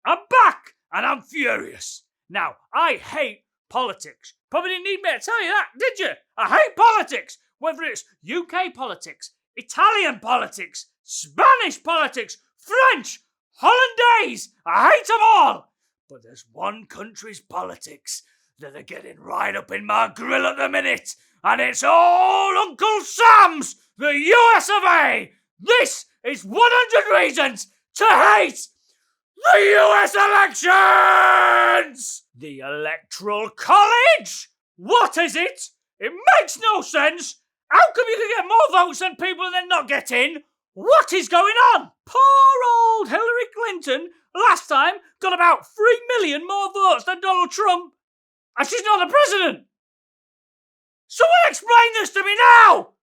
I'm back, and I'm furious. Now, I hate politics. Probably didn't need me to tell you that, did you? I hate politics. Whether it's UK politics, Italian politics, Spanish politics, French, Hollandaise, I hate them all. But there's one country's politics that are getting right up in my grill at the minute, and it's all Uncle Sam's, the US of A. This is 100 reasons to hate the US elections! The Electoral College? What is it? It makes no sense. How come you can get more votes than people and then not get in? What is going on? Poor old Hillary Clinton last time got about 3 million more votes than Donald Trump. And she's not the president. Someone explain this to me now!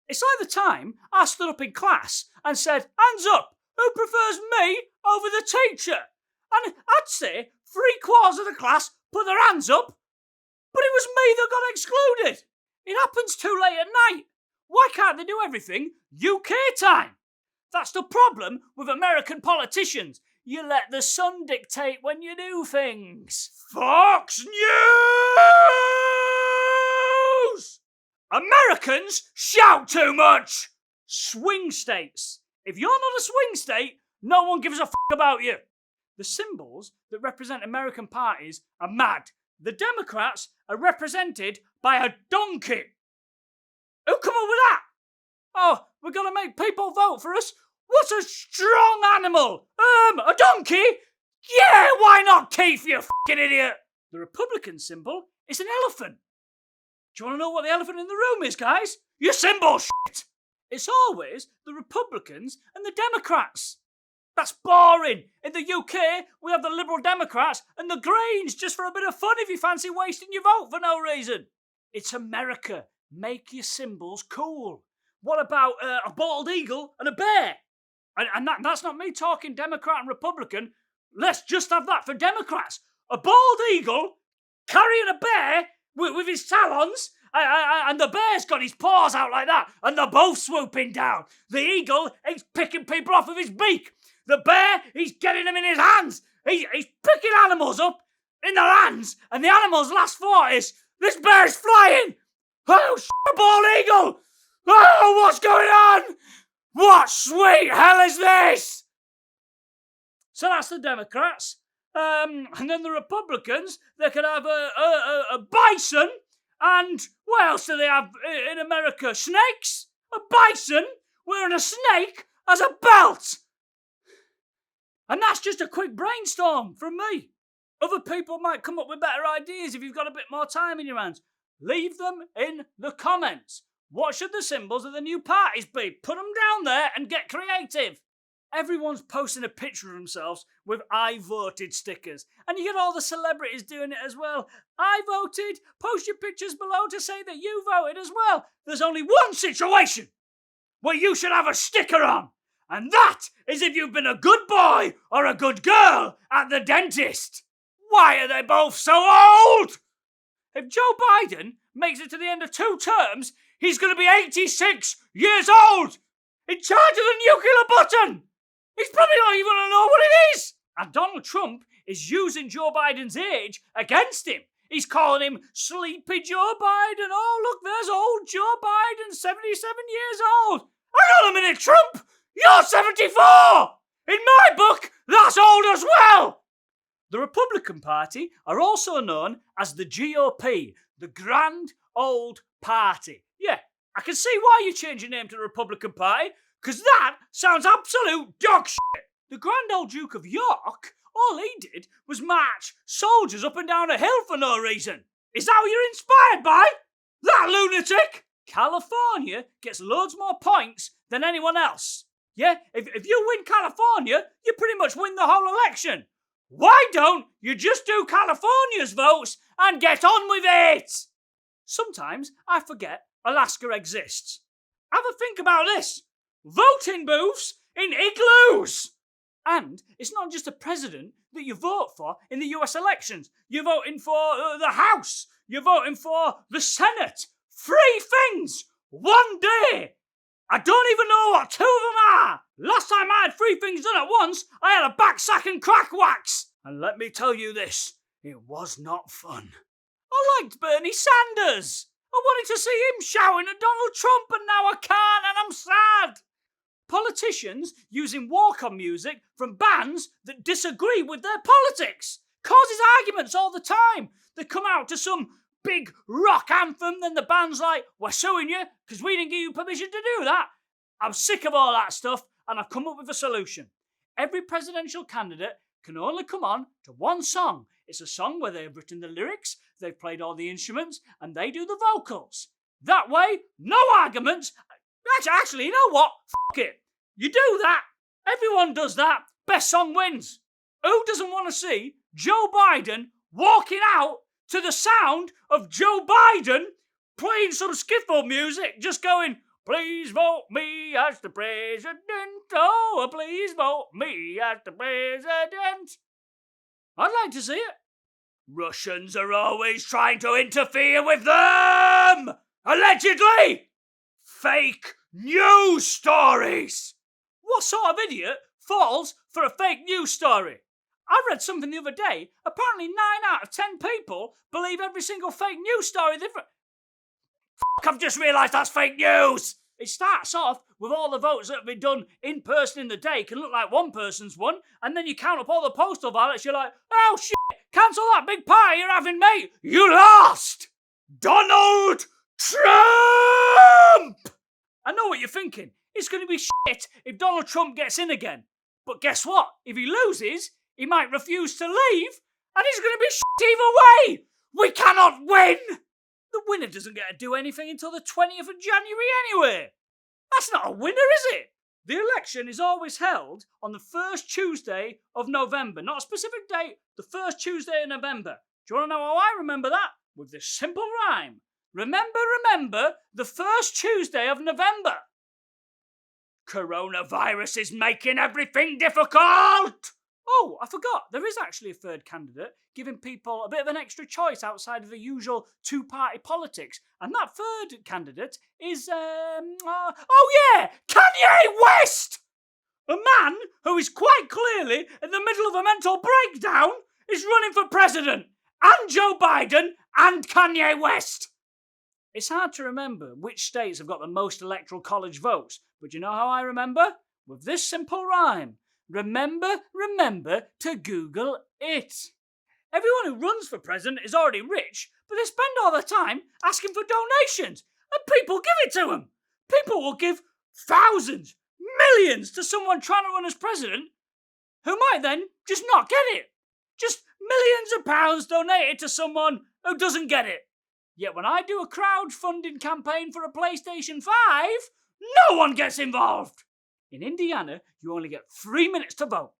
It's like the time I stood up in class and said, hands up, who prefers me over the teacher? And I'd say 3/4 of the class put their hands up, but it was me that got excluded. It happens too late at night. Why can't they do everything UK time? That's the problem with American politicians. You let the sun dictate when you do things. Fox News! Americans shout too much! Swing states. If you're not a swing state, no one gives a f*** about you. The symbols that represent American parties are mad. The Democrats are represented by a donkey. Who come up with that? Oh, we're going to make people vote for us? What a strong animal! A donkey? Yeah, why not, Keith, you f***ing idiot? The Republican symbol is an elephant. Do you want to know what the elephant in the room is, guys? Your symbol, shit! It's always the Republicans and the Democrats. That's boring. In the UK, we have the Liberal Democrats and the Greens, just for a bit of fun if you fancy wasting your vote for no reason. It's America. Make your symbols cool. What about a bald eagle and a bear? And that's not me talking Democrat and Republican. Let's just have that for Democrats. A bald eagle carrying a bear with his talons, and the bear's got his paws out like that, and they're both swooping down. The eagle, he's picking people off with his beak. The bear, he's getting them in his hands. He's picking animals up in their hands, and the animal's last thought is, this bear's flying. Oh, a bald eagle. Oh, what's going on? What sweet hell is this? So that's the Democrats. And then the Republicans, they could have a bison, and what else do they have in America? Snakes? A bison wearing a snake as a belt. And that's just a quick brainstorm from me. Other people might come up with better ideas if you've got a bit more time in your hands. Leave them in the comments. What should the symbols of the new parties be? Put them down there and get creative. Everyone's posting a picture of themselves with I voted stickers. And you get all the celebrities doing it as well. I voted. Post your pictures below to say that you voted as well. There's only one situation where you should have a sticker on. And that is if you've been a good boy or a good girl at the dentist. Why are they both so old? If Joe Biden makes it to the end of 2 terms, he's going to be 86 years old, in charge of the nuclear button. He's probably not even going to know what it is. And Donald Trump is using Joe Biden's age against him. He's calling him Sleepy Joe Biden. Oh, look, there's old Joe Biden, 77 years old. Hang on a minute, Trump. You're 74. In my book, that's old as well. The Republican Party are also known as the GOP, the Grand Old Party. Yeah, I can see why you changed your name to the Republican Party, because that sounds absolute dog shit. The Grand Old Duke of York, all he did was march soldiers up and down a hill for no reason. Is that what you're inspired by? That lunatic? California gets loads more points than anyone else. Yeah, if you win California, you pretty much win the whole election. Why don't you just do California's votes and get on with it? Sometimes I forget Alaska exists. Have a think about this. Voting booths in igloos. And it's not just a president that you vote for in the US elections. You're voting for the House. You're voting for the Senate. 3 things. 1 day. I don't even know what 2 of them are. Last time I had 3 things done at once, I had a back sack and crack wax. And let me tell you this, it was not fun. I liked Bernie Sanders. I wanted to see him shouting at Donald Trump, and now I can't, and I'm sad. Politicians using walk-on music from bands that disagree with their politics causes arguments all the time. They come out to some big rock anthem, then the band's like, we're suing you because we didn't give you permission to do that. I'm sick of all that stuff, and I've come up with a solution. Every presidential candidate can only come on to one song. It's a song where they've written the lyrics, they've played all the instruments, and they do the vocals. That way, no arguments. Actually, you know what? F*** it. You do that. Everyone does that. Best song wins. Who doesn't want to see Joe Biden walking out to the sound of Joe Biden playing some skiffle music, just going, please vote me as the president. Oh, please vote me as the president. I'd like to see it. Russians are always trying to interfere with them! Allegedly! Fake news stories! What sort of idiot falls for a fake news story? I read something the other day. Apparently 9 out of 10 people believe every single fake news story they've read. I've just realised that's fake news! It starts off with all the votes that have been done in person in the day. It can look like one person's won, and then you count up all the postal ballots, you're like, oh shit, cancel that big party you're having, mate! You lost! Donald Trump! I know what you're thinking. It's going to be shit if Donald Trump gets in again. But guess what? If he loses, he might refuse to leave, and it's going to be shit either way! We cannot win! The winner doesn't get to do anything until the 20th of January anyway. That's not a winner, is it? The election is always held on the first Tuesday of November. Not a specific date, the first Tuesday of November. Do you want to know how I remember that? With this simple rhyme. Remember, the first Tuesday of November. Coronavirus is making everything difficult! Oh, I forgot. There is actually a third candidate, giving people a bit of an extra choice outside of the usual two-party politics. And that third candidate is, Kanye West! A man who is quite clearly in the middle of a mental breakdown is running for president. And Joe Biden and Kanye West. It's hard to remember which states have got the most Electoral College votes, but you know how I remember? With this simple rhyme. Remember to Google it. Everyone who runs for president is already rich, but they spend all their time asking for donations, and people give it to them. People will give thousands, millions to someone trying to run as president, who might then just not get it. Just millions of pounds donated to someone who doesn't get it. Yet when I do a crowdfunding campaign for a PlayStation 5, no one gets involved. In Indiana, you only get 3 minutes to vote.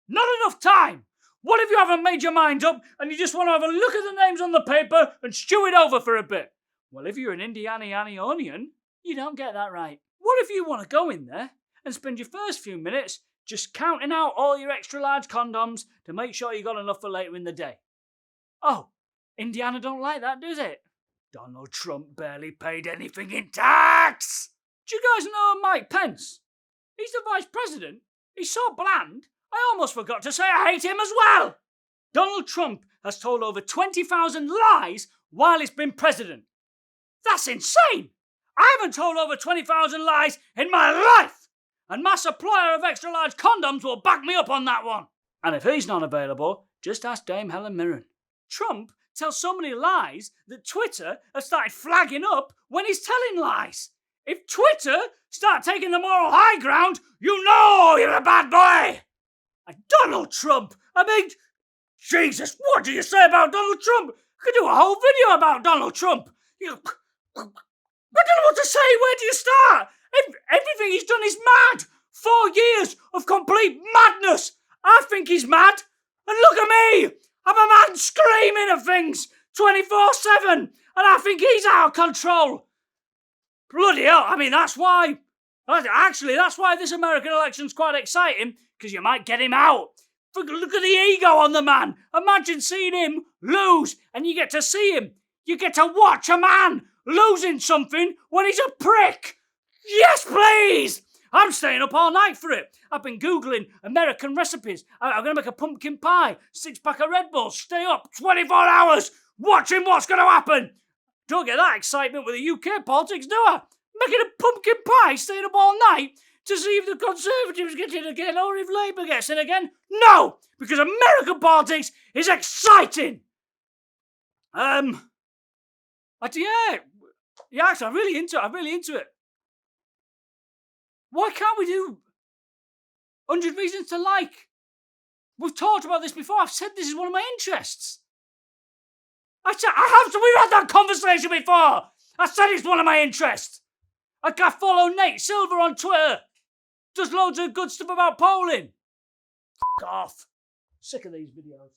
Not enough time! What if you haven't made your mind up and you just want to have a look at the names on the paper and stew it over for a bit? Well, if you're an Indianianionian, you don't get that right. What if you want to go in there and spend your first few minutes just counting out all your extra large condoms to make sure you got enough for later in the day? Oh, Indiana don't like that, does it? Donald Trump barely paid anything in tax! Do you guys know Mike Pence? He's the vice president. He's so bland, I almost forgot to say I hate him as well. Donald Trump has told over 20,000 lies while he's been president. That's insane. I haven't told over 20,000 lies in my life. And my supplier of extra large condoms will back me up on that one. And if he's not available, just ask Dame Helen Mirren. Trump tells so many lies that Twitter has started flagging up when he's telling lies. If Twitter start taking the moral high ground, you know you're a bad boy! And Donald Trump! I mean, Jesus, what do you say about Donald Trump? I could do a whole video about Donald Trump. I don't know what to say, where do you start? Everything he's done is mad! 4 years of complete madness! I think he's mad! And look at me! I'm a man screaming at things 24/7! And I think he's out of control! Bloody hell, I mean, that's why this American election's quite exciting, because you might get him out. Look at the ego on the man. Imagine seeing him lose, and you get to see him. You get to watch a man losing something when he's a prick. Yes, please! I'm staying up all night for it. I've been Googling American recipes. I'm going to make a pumpkin pie, 6-pack of Red Bulls, stay up 24 hours watching what's going to happen. Don't get that excitement with the UK politics, do I? Making a pumpkin pie, staying up all night to see if the Conservatives get in again or if Labour gets in again? No! Because American politics is exciting! Yeah, actually, I'm really into it. Why can't we do 100 Reasons to Like? We've talked about this before. I've said this is one of my interests. We've had that conversation before. I said it's one of my interests. I follow Nate Silver on Twitter. Does loads of good stuff about polling. F*** off. Sick of these videos.